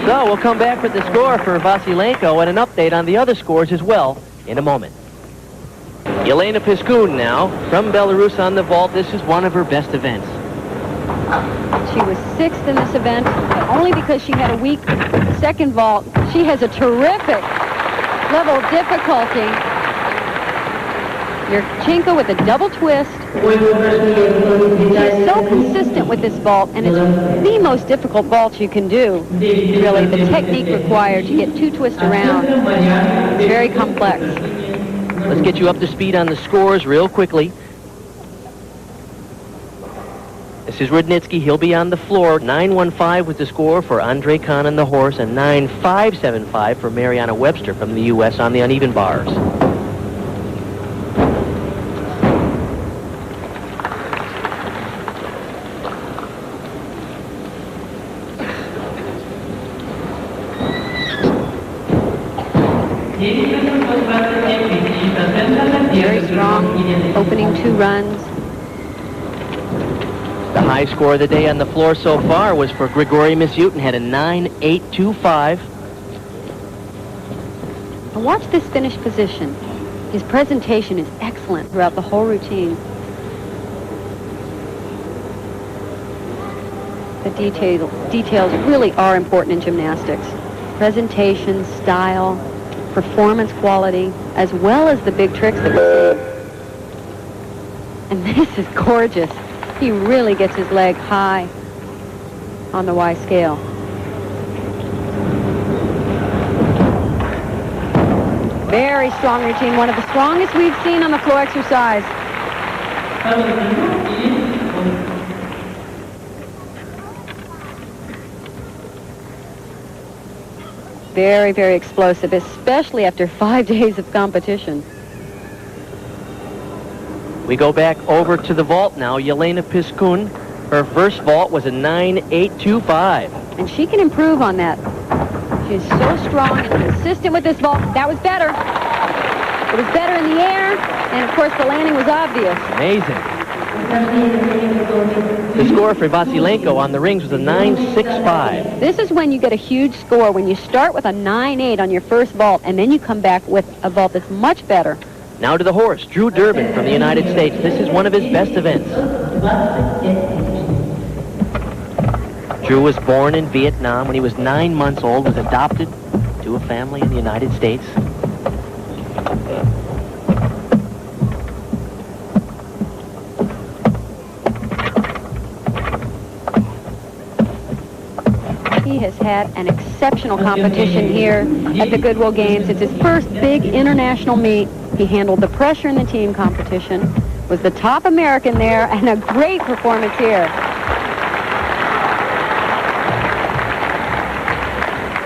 So we'll come back with the score for Vasilenko and an update on the other scores as well in a moment. Yelena Piskun now from Belarus on the vault. This is one of her best events. She was 6th in this event, but only because she had a weak second vault. She has a terrific level of difficulty. Yurchenko with a double twist. She's so consistent with this vault, and it's the most difficult vault you can do, really. The technique required to get 2 twists around. It's very complex. Let's get you up to speed on the scores real quickly. This is Rudnitsky. He'll be on the floor. 9-1-5 was the score for Andre Kahn and the horse, and 9-5-7-5 for Mariana Webster from the U.S. on the uneven bars. Very strong, opening 2 runs. The high score of the day on the floor so far was for Grigory Misyutin, had a 9-8-2-5. Watch this finish position. His presentation is excellent throughout the whole routine. The details really are important in gymnastics. Presentation, style, performance quality, as well as the big tricks that we see. And this is gorgeous. He really gets his leg high on the Y scale. Very strong routine, one of the strongest we've seen on the floor exercise. Very, very explosive, especially after 5 days of competition. We go back over to the vault now. Yelena Piskun, her first vault was a 9-8-2-5. And she can improve on that. She's so strong and consistent with this vault. That was better. It was better in the air, and of course the landing was obvious. Amazing. The score for Vasilenko on the rings was a 9-6-5. This is when you get a huge score, when you start with a 9-8 on your first vault, and then you come back with a vault that's much better. Now to the horse, Drew Durbin from the United States. This is one of his best events. Drew was born in Vietnam when he was 9 months old, was adopted to a family in the United States. He has had an exceptional competition here at the Goodwill Games. It's his first big international meet. He handled the pressure in the team competition, was the top American there, and a great performance here.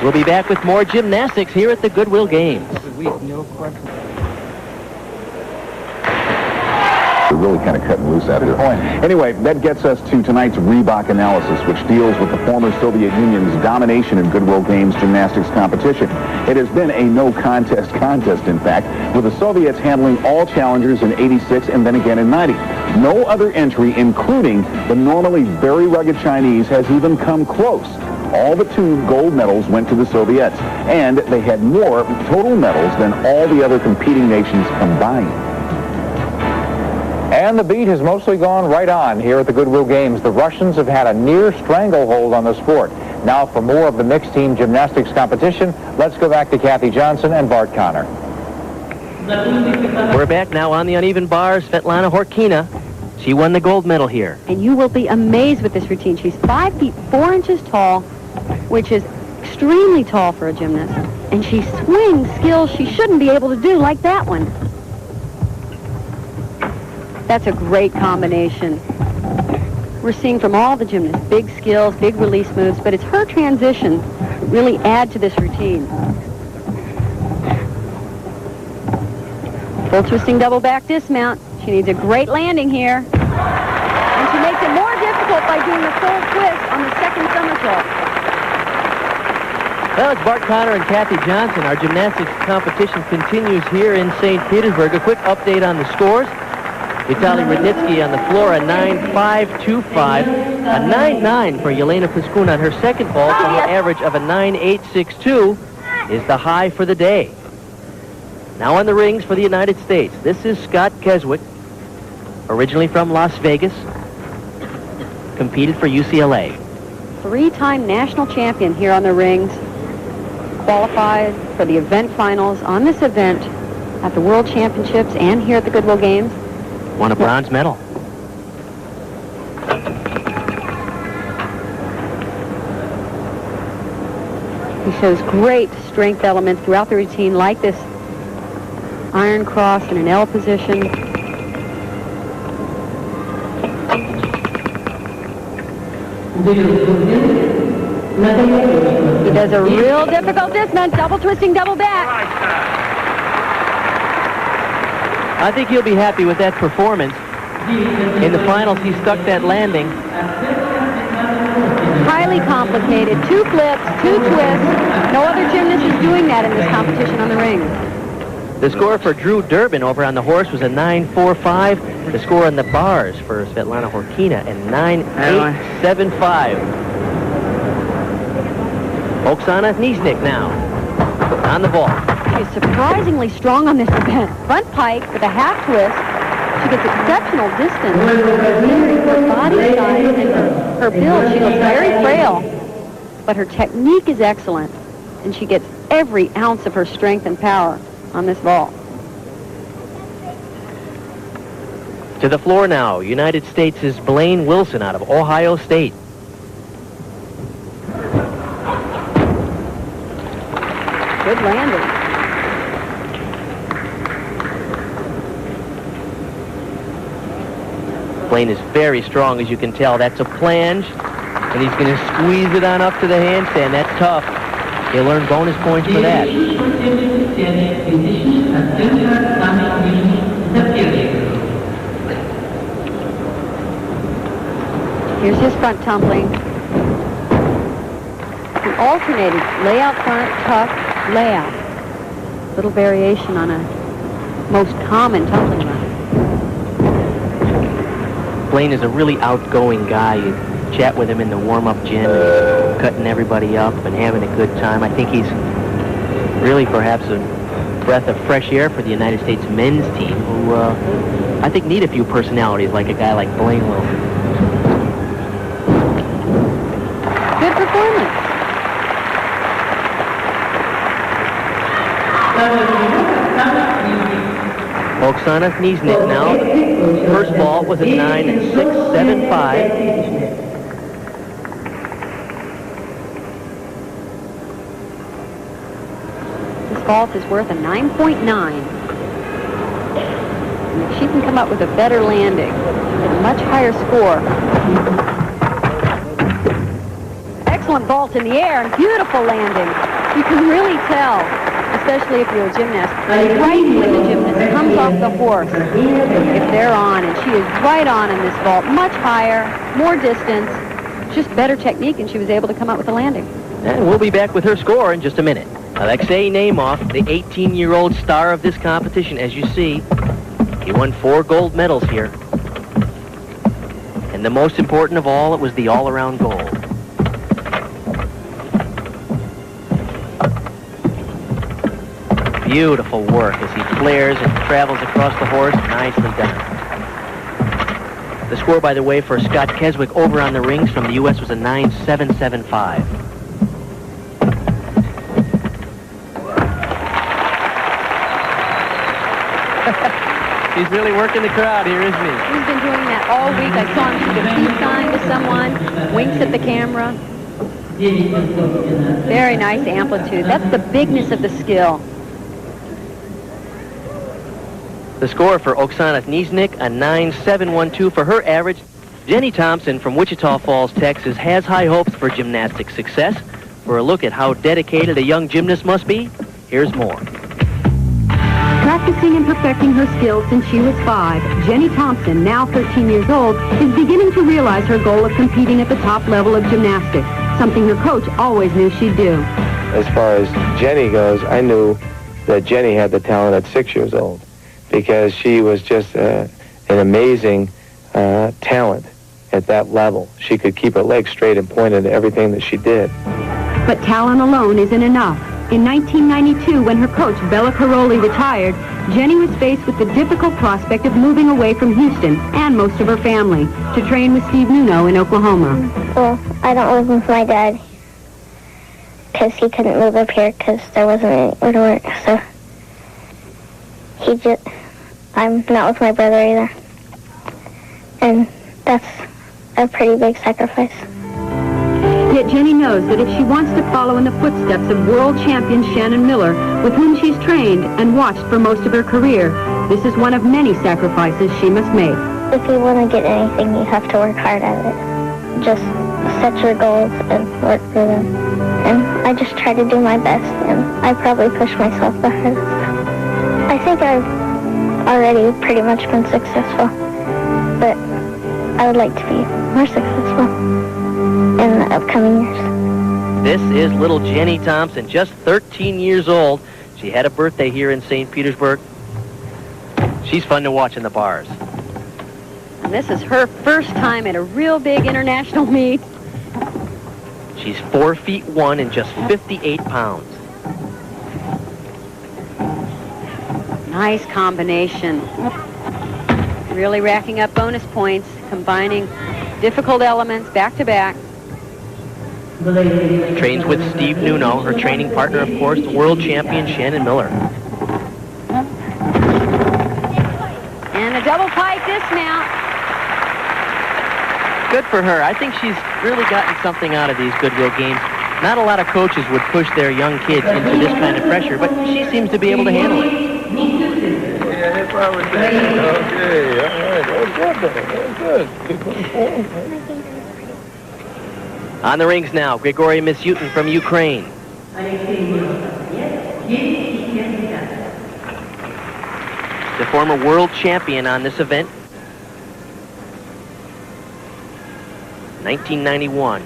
We'll be back with more gymnastics here at the Goodwill Games. No question. They're really kind of cutting loose out here. Anyway, that gets us to tonight's Reebok analysis, which deals with the former Soviet Union's domination in Goodwill Games gymnastics competition. It has been a no-contest contest, in fact, with the Soviets handling all challengers in '86 and then again in '90. No other entry, including the normally very rugged Chinese, has even come close. All but 2 gold medals went to the Soviets, and they had more total medals than all the other competing nations combined. And the beat has mostly gone right on here at the Goodwill Games. The Russians have had a near stranglehold on the sport. Now for more of the mixed team gymnastics competition, let's go back to Kathy Johnson and Bart Connor. We're back now on the uneven bars. Svetlana Horkina, she won the gold medal here. And you will be amazed with this routine. She's 5 feet 4 inches tall, which is extremely tall for a gymnast. And she swings skills she shouldn't be able to do, like that one. That's a great combination. We're seeing from all the gymnasts big skills, big release moves, but it's her transition that really add to this routine. Full twisting double back dismount. She needs a great landing here. And she makes it more difficult by doing a full twist on the second somersault. Well, it's Bart Connor and Kathy Johnson. Our gymnastics competition continues here in St. Petersburg. A quick update on the scores. Vitaly Rudnitsky on the floor, a 9.525. A 9.9 for Yelena Piskun on her second vault, and her average of a 9.862 is the high for the day. Now on the rings for the United States. This is Scott Keswick, originally from Las Vegas, competed for UCLA. Three-time national champion here on the rings. Qualified for the event finals on this event at the World Championships and here at the Goodwill Games. Won a bronze medal. He shows great strength elements throughout the routine, like this iron cross in an L position. He does a real difficult dismount, double twisting, double back. I think he'll be happy with that performance. In the finals, he stuck that landing. Highly complicated. 2 flips, 2 twists. No other gymnast is doing that in this competition on the ring. The score for Drew Durbin over on the horse was a 9.45. The score on the bars for Svetlana Horkina, a 9.875. Oksana Nieznik now on the vault. She's surprisingly strong on this event. Front pike with a half twist. She gets exceptional distance. Her body size and her build, she looks very frail. But her technique is excellent. And she gets every ounce of her strength and power on this vault. To the floor now, United States is Blaine Wilson out of Ohio State. Good landing. Blaine is very strong, as you can tell. That's a planche, and he's going to squeeze it on up to the handstand. That's tough. He'll earn bonus points for that. Here's his front tumbling. An alternating layout front, tuck, layout. Little variation on a most common tumbling run. Blaine is a really outgoing guy. You chat with him in the warm-up gym, he's cutting everybody up and having a good time. I think he's really perhaps a breath of fresh air for the United States men's team, who I think need a few personalities like a guy like Blaine will. Good performance. Oksana Nieznik now. First ball was a 9.675. This vault is worth a 9.9. And if she can come up with a better landing, a much higher score. Excellent vault in the air and beautiful landing. You can really tell, especially if you're a gymnast, right when the gymnast comes off the horse, if they're on, and she is right on in this vault, much higher, more distance, just better technique, and she was able to come up with a landing. And we'll be back with her score in just a minute. Alexei Nemov, the 18-year-old star of this competition, as you see, he won 4 gold medals here. And the most important of all, it was the all-around gold. Beautiful work as he flares and travels across the horse. Nicely done. The score, by the way, for Scott Keswick over on the rings from the U.S. was a 9.775. He's really working the crowd here, isn't he? He's been doing that all week. I saw him shoot a peace sign to someone, winks at the camera. Very nice amplitude. That's the bigness of the skill. The score for Oksana Nieznik, a 9.712 for her average. Jenny Thompson from Wichita Falls, Texas, has high hopes for gymnastic success. For a look at how dedicated a young gymnast must be, here's more. Practicing and perfecting her skills since she was 5, Jenny Thompson, now 13 years old, is beginning to realize her goal of competing at the top level of gymnastics, something her coach always knew she'd do. As far as Jenny goes, I knew that Jenny had the talent at 6 years old, because she was just an amazing talent at that level. She could keep her legs straight and point into everything that she did. But talent alone isn't enough. In 1992, when her coach, Bella Caroli, retired, Jenny was faced with the difficult prospect of moving away from Houston and most of her family to train with Steve Nuno in Oklahoma. Well, I don't live with my dad because he couldn't move up here because there wasn't anywhere to work. So I'm not with my brother either. And that's a pretty big sacrifice. Yet Jenny knows that if she wants to follow in the footsteps of world champion Shannon Miller, with whom she's trained and watched for most of her career, this is one of many sacrifices she must make. If you want to get anything, you have to work hard at it. Just set your goals and work for them. And I just try to do my best, and I probably push myself the hardest. I think I've already pretty much been successful, but I would like to be more successful in the upcoming years. This is little Jenny Thompson, just 13 years old. She had a birthday here in St. Petersburg. She's fun to watch in the bars. And this is her first time at a real big international meet. She's 4'1" and just 58 pounds. Nice combination. Really racking up bonus points, combining difficult elements back to back. Trains with Steve Nuno, her training partner, of course, the world champion Shannon Miller. And a double pike dismount. Good for her. I think she's really gotten something out of these Goodwill games. Not a lot of coaches would push their young kids into this kind of pressure, but she seems to be able to handle it. Yeah, that's why we're saying. Okay, all right. That was good. On the rings now, Grigory Misyutin from Ukraine. The former world champion on this event. 1991.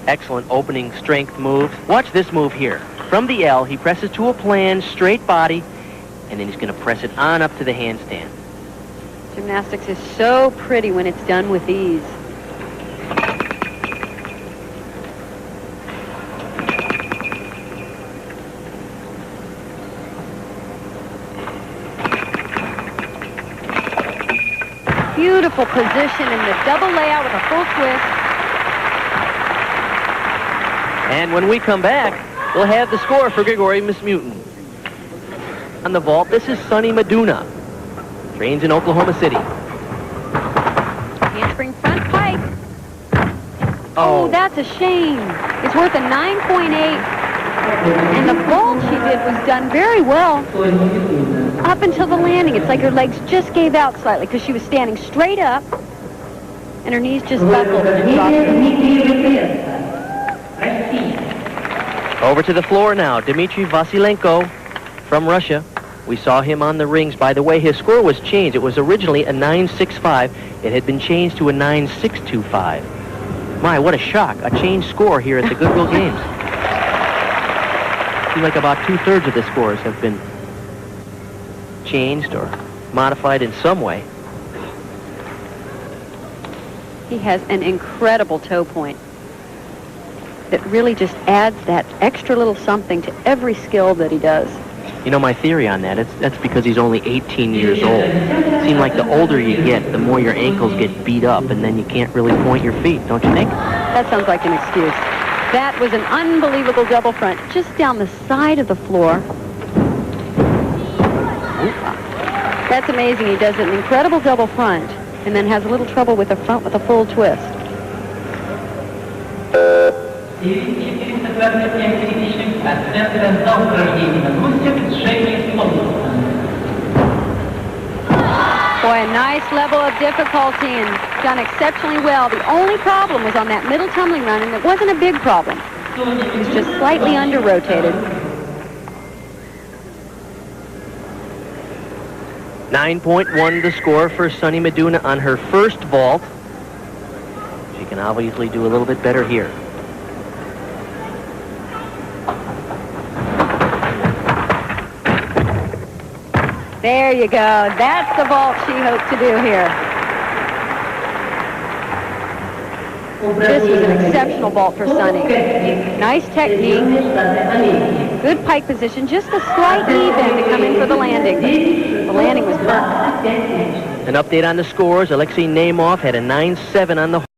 Excellent opening strength moves. Watch this move here. From the L, he presses to a plan, straight body, and then he's going to press it on up to the handstand. Gymnastics is so pretty when it's done with ease. Beautiful position in the double layout with a full twist. And when we come back, we'll have the score for Grigory Misyutin. On the vault, this is Sonny Meduna. Trains in Oklahoma City. Handspring front pike. Oh, that's a shame. It's worth a 9.8. And the vault she did was done very well up until the landing. It's like her legs just gave out slightly because she was standing straight up and her knees just buckled and dropped. Over to the floor now, Dmitry Vasilenko from Russia. We saw him on the rings. By the way, his score was changed. It was originally a 9.65. It had been changed to a 9.625. My, what a shock. A changed score here at the Goodwill Games. Seems like about 2/3 of the scores have been changed or modified in some way. He has an incredible toe point that really just adds that extra little something to every skill that he does. You know, my theory on that, that's because he's only 18 years old. It seems like the older you get, the more your ankles get beat up, and then you can't really point your feet, don't you think? That sounds like an excuse. That was an unbelievable double front, just down the side of the floor. That's amazing. He does an incredible double front, and then has a little trouble with the front with a full twist. Boy, a nice level of difficulty and done exceptionally well. The only problem was on that middle tumbling run, and it wasn't a big problem. It was just slightly under-rotated. 9.1 the score for Sonny Meduna on her first vault. She can obviously do a little bit better here. There you go. That's the vault she hoped to do here. This was an exceptional vault for Sunny. Nice technique. Good pike position. Just a slight knee bend to come in for the landing. The landing was perfect. An update on the scores. Alexei Nemov had a 9-7 on the